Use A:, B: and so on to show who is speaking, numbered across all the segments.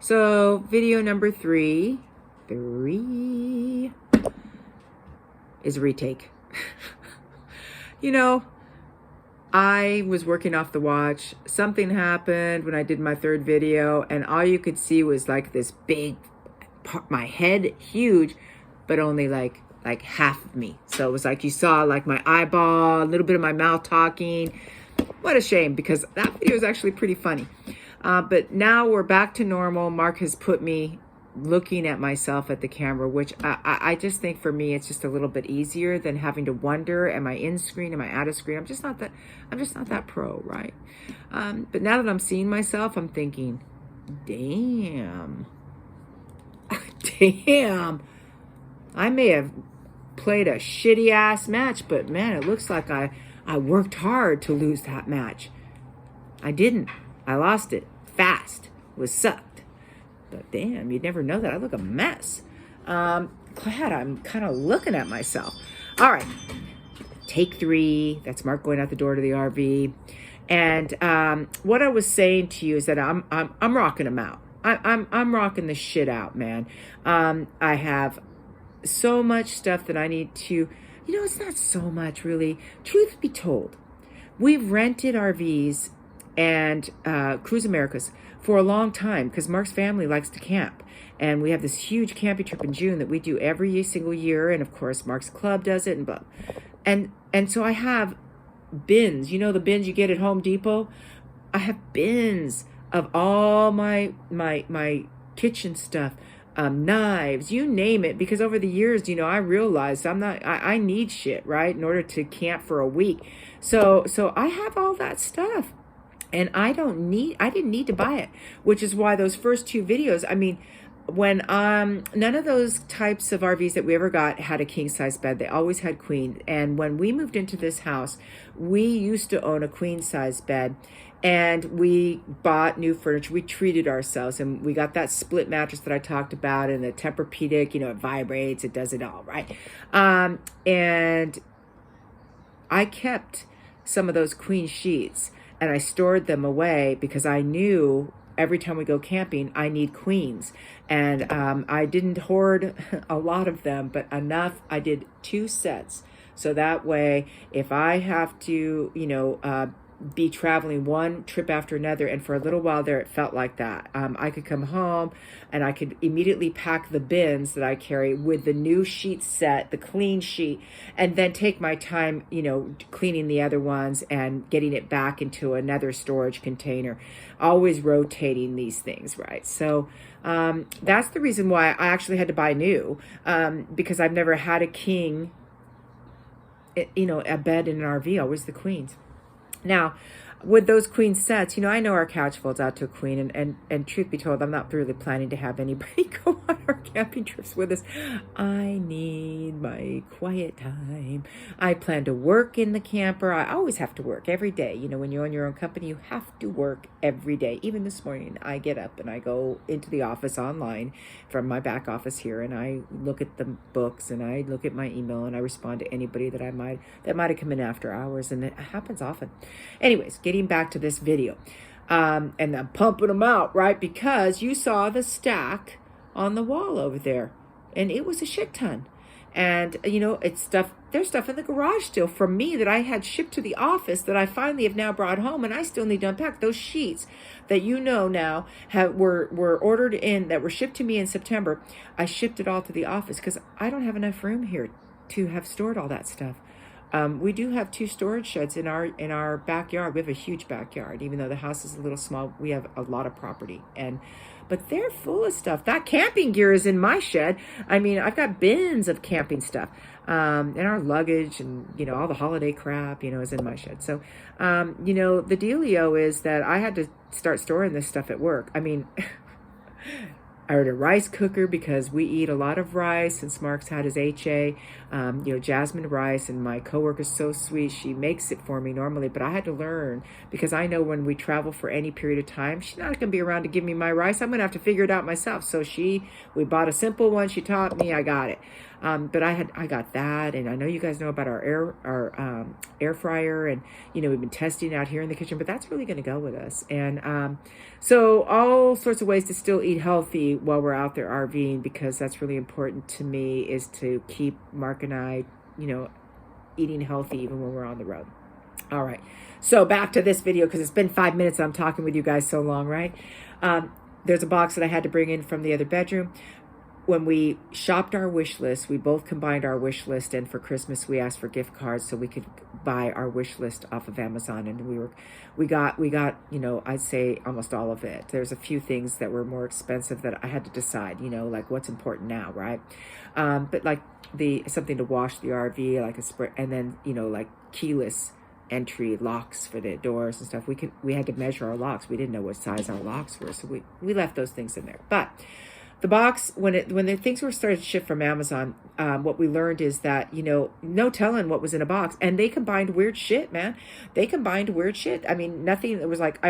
A: So video number three is a retake. You know, I was working off the watch. Something happened when I did my third video, and all you could see was like this big, my head huge, but only like half of me. So it was like you saw like my eyeball, a little bit of my mouth talking. What a shame, because that video is actually pretty funny. But now we're back to normal. Mark has put me looking at myself at the camera, which I just think for me it's just a little bit easier than having to wonder, am I in screen, am I out of screen? I'm just not that pro, right? But now that I'm seeing myself, I'm thinking, damn, I may have played a shitty ass match, but man, it looks like I worked hard to lose that match. I didn't. I lost it fast. It was sucked. But damn, you'd never know that. I look a mess. Glad I'm kind of looking at myself. All right. Take 3. That's Mark going out the door to the RV. And what I was saying to you is that I'm rocking them out. I'm rocking the shit out, man. I have so much stuff that I need to, it's not so much really. Truth be told, we've rented RVs and Cruise Americas for a long time because Mark's family likes to camp. And we have this huge camping trip in June that we do every single year. And of course, Mark's club does it and blah. And so I have bins, the bins you get at Home Depot? I have bins of all my kitchen stuff, knives, you name it, because over the years, I realized I need shit, right, in order to camp for a week. So I have all that stuff. And I didn't need to buy it, which is why those first 2 videos, when none of those types of RVs that we ever got had a king size bed. They always had queen. And when we moved into this house, we used to own a queen size bed, and we bought new furniture. We treated ourselves, and we got that split mattress that I talked about, and the Tempur-Pedic, it vibrates, it does it all, right? And I kept some of those queen sheets, and I stored them away because I knew every time we go camping, I need queens. And I didn't hoard a lot of them, but enough. I did 2 sets. So that way, if I have to, be traveling one trip after another, and for a little while there, it felt like that. I could come home and I could immediately pack the bins that I carry with the new sheet set, the clean sheet, and then take my time, cleaning the other ones and getting it back into another storage container, always rotating these things, right? So that's the reason why I actually had to buy new, because I've never had a king, a bed in an RV, always the queens. Now, with those queen sets, I know our couch folds out to a queen, and truth be told, I'm not really planning to have anybody go on our camping trips with us. I need my quiet time. I plan to work in the camper. I always have to work every day. When you own your own company, you have to work every day. Even this morning, I get up and I go into the office online from my back office here, and I look at the books, and I look at my email, and I respond to anybody that might have come in after hours, and it happens often. Anyways, getting back to this video, and I'm pumping them out, right? Because you saw the stack on the wall over there, and it was a shit ton. And it's stuff. There's stuff in the garage still from me that I had shipped to the office that I finally have now brought home, and I still need to unpack those sheets that now were ordered in, that were shipped to me in September. I shipped it all to the office because I don't have enough room here to have stored all that stuff. We do have 2 storage sheds in our backyard. We have a huge backyard. Even though the house is a little small, we have a lot of property. But they're full of stuff. That camping gear is in my shed. I've got bins of camping stuff. And our luggage and, all the holiday crap, is in my shed. So, the dealio is that I had to start storing this stuff at work. I ordered a rice cooker because we eat a lot of rice since Mark's had his HA, Jasmine rice, and my coworker's so sweet. She makes it for me normally, but I had to learn because I know when we travel for any period of time, she's not going to be around to give me my rice. I'm going to have to figure it out myself. So we bought a simple one. She taught me. I got it. But I got that, and I know you guys know about our air fryer, and we've been testing it out here in the kitchen. But that's really going to go with us, and so all sorts of ways to still eat healthy while we're out there RVing, because that's really important to me, is to keep Mark and I, eating healthy even when we're on the road. All right, so back to this video, because it's been 5 minutes. I'm talking with you guys so long, right? There's a box that I had to bring in from the other bedroom. When we shopped our wish list, we both combined our wish list, and for Christmas we asked for gift cards so we could buy our wish list off of Amazon, and we got I'd say almost all of it. There's a few things that were more expensive that I had to decide, like what's important now, right? But like something to wash the RV, like a spray, and then like keyless entry locks for the doors and stuff. We had to measure our locks. We didn't know what size our locks were, so we left those things in there. But the box, when the things were started to ship from Amazon, what we learned is that, no telling what was in a box. And they combined weird shit, man. They combined weird shit. I mean, nothing. It was like,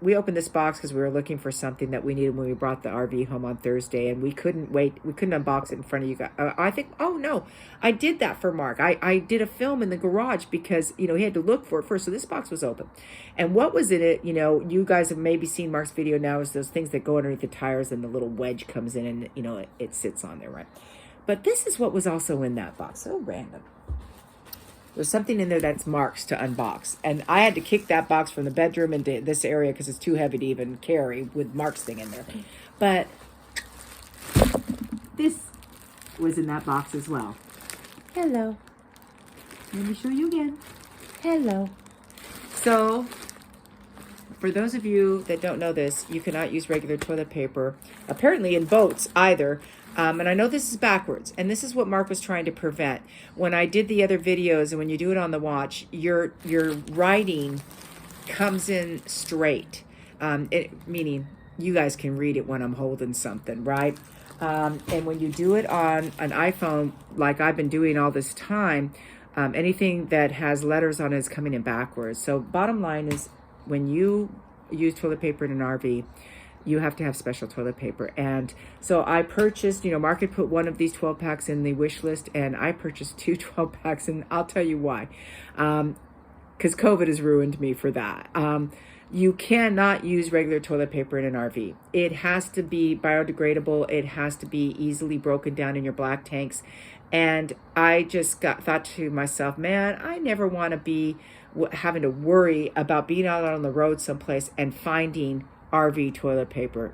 A: we opened this box because we were looking for something that we needed when we brought the RV home on Thursday, and we couldn't wait. We couldn't unbox it in front of you guys. I think, oh no, I did that for Mark. I did a film in the garage because, he had to look for it first. So this box was open. And what was in it, you guys have maybe seen Mark's video now, is those things that go underneath the tires and the little wedge comes in and, it sits on there, right? But this is what was also in that box. So random. There's something in there that's Mark's to unbox. And I had to kick that box from the bedroom into this area because it's too heavy to even carry with Mark's thing in there. But this was in that box as well. Hello. Let me show you again. Hello. So, for those of you that don't know this, you cannot use regular toilet paper, apparently in boats either. And I know this is backwards, and this is what Mark was trying to prevent. When I did the other videos, and when you do it on the watch, your writing comes in straight, meaning you guys can read it when I'm holding something, right? And when you do it on an iPhone, like I've been doing all this time, anything that has letters on it is coming in backwards. So bottom line is, when you use toilet paper in an RV, you have to have special toilet paper. And so I purchased, Mark had put one of these 12 packs in the wish list, and I purchased 2 12 packs, and I'll tell you why. Because COVID has ruined me for that. You cannot use regular toilet paper in an RV. It has to be biodegradable. It has to be easily broken down in your black tanks. And I just thought to myself, man, I never want to be having to worry about being out on the road someplace and finding RV toilet paper.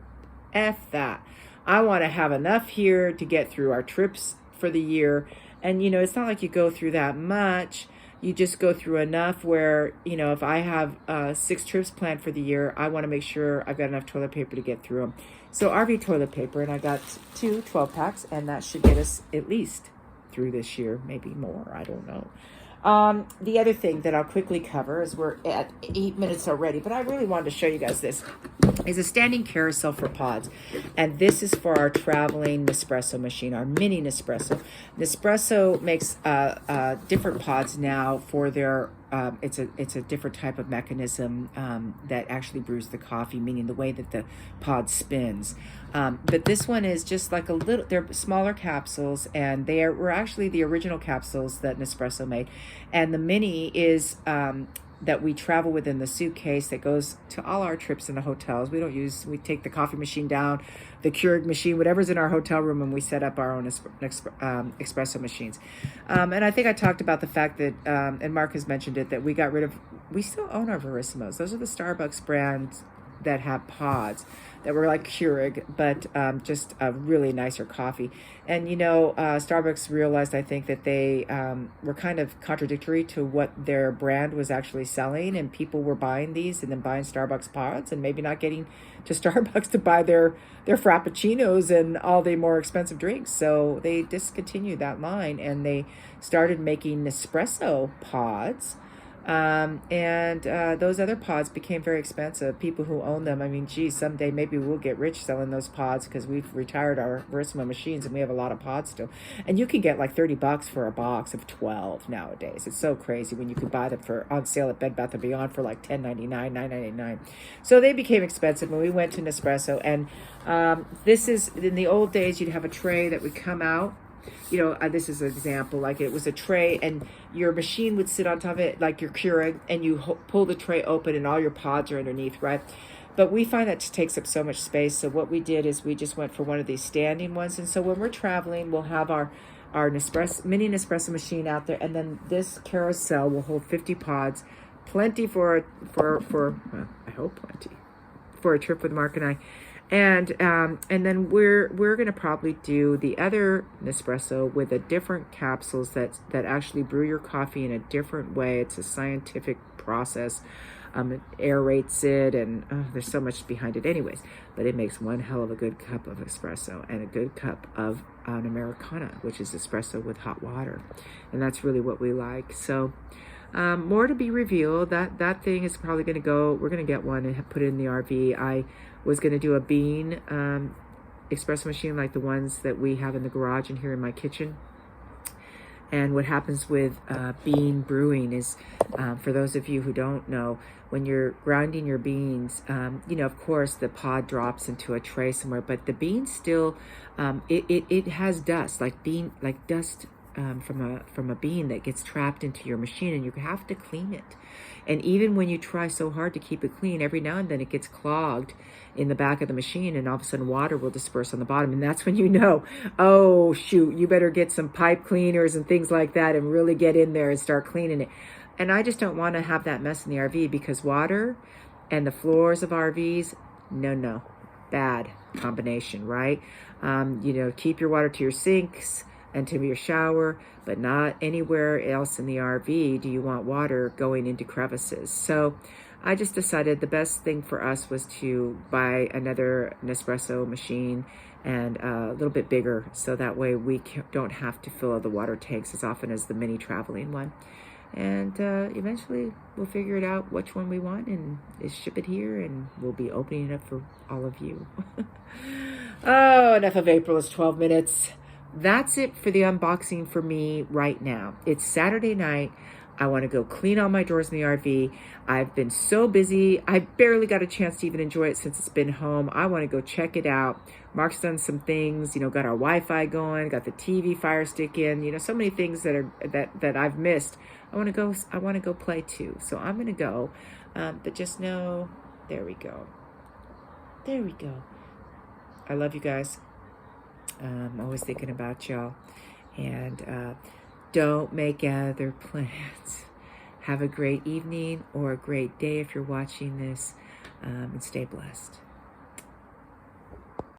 A: F that. I want to have enough here to get through our trips for the year. And, it's not like you go through that much. You just go through enough where, if I have 6 trips planned for the year, I want to make sure I've got enough toilet paper to get through them. So RV toilet paper, and I got 2 12 packs, and that should get us at least through this year, maybe more. I don't know. The other thing that I'll quickly cover, is we're at 8 minutes already, but I really wanted to show you guys this, is a standing carousel for pods. And this is for our traveling Nespresso machine, our mini Nespresso. Nespresso makes different pods now for their, it's a different type of mechanism that actually brews the coffee, meaning the way that the pod spins. But this one is just like they're smaller capsules, and were actually the original capsules that Nespresso made. And the mini is that we travel with in the suitcase that goes to all our trips in the hotels. We take the coffee machine down, the Keurig machine, whatever's in our hotel room, and we set up our own espresso machines. And I think I talked about the fact that, and Mark has mentioned it, that we still own our Verissimos. Those are the Starbucks brands that have pods that were like Keurig, but just a really nicer coffee. And Starbucks realized, I think, that they were kind of contradictory to what their brand was actually selling, and people were buying these and then buying Starbucks pods and maybe not getting to Starbucks to buy their frappuccinos and all the more expensive drinks. So they discontinued that line, and they started making Nespresso pods. And those other pods became very expensive. People who own them, I mean, geez, someday maybe we'll get rich selling those pods, because we've retired our Verissimo machines and we have a lot of pods still. And you can get like $30 for a box of 12 nowadays. It's so crazy when you could buy them on sale at Bed Bath & Beyond for like $10.99, $9.99. So they became expensive when we went to Nespresso. And this is, in the old days, you'd have a tray that would come out, this is an example, like it was a tray and your machine would sit on top of it like you're curing, and you pull the tray open and all your pods are underneath, right? But we find that just takes up so much space. So what we did is we just went for one of these standing ones. And so when we're traveling, we'll have our mini Nespresso machine out there, and then this carousel will hold 50 pods, plenty for well, I hope plenty for a trip with Mark and I. And then we're gonna probably do the other Nespresso with a different capsules that actually brew your coffee in a different way. It's a scientific process. It aerates it, and there's so much behind it anyways, but it makes one hell of a good cup of espresso and a good cup of an Americana, which is espresso with hot water. And that's really what we like. So more to be revealed. That thing is probably going to go, we're going to get one and put it in the RV. I was going to do a bean espresso machine like the ones that we have in the garage and here in my kitchen. And what happens with bean brewing is, for those of you who don't know, when you're grinding your beans, of course the pod drops into a tray somewhere, but the bean still, it has dust, like dust from a bean that gets trapped into your machine, and you have to clean it. And even when you try so hard to keep it clean, every now and then it gets clogged in the back of the machine, and all of a sudden water will disperse on the bottom. And that's when you know, oh shoot, you better get some pipe cleaners and things like that and really get in there and start cleaning it. And I just don't want to have that mess in the RV, because water and the floors of RVs, no, bad combination, right? Keep your water to your sinks and to your shower, but not anywhere else in the RV do you want water going into crevices. So I just decided the best thing for us was to buy another Nespresso machine, and a little bit bigger, so that way we don't have to fill the water tanks as often as the mini traveling one. And eventually we'll figure it out which one we want and ship it here, and we'll be opening it up for all of you. Oh, enough of April. It's 12 minutes. That's it for the unboxing for me right now. It's Saturday night. I want to go clean all my drawers in the RV. I've been so busy. I barely got a chance to even enjoy it since it's been home. I want to go check it out. Mark's done some things, got our Wi-Fi going, got the TV Fire Stick in, so many things that I've missed. I want to go play too. So I'm going to go. But just know, there we go. I love you guys. I'm always thinking about y'all. And don't make other plans. Have a great evening or a great day if you're watching this, and stay blessed.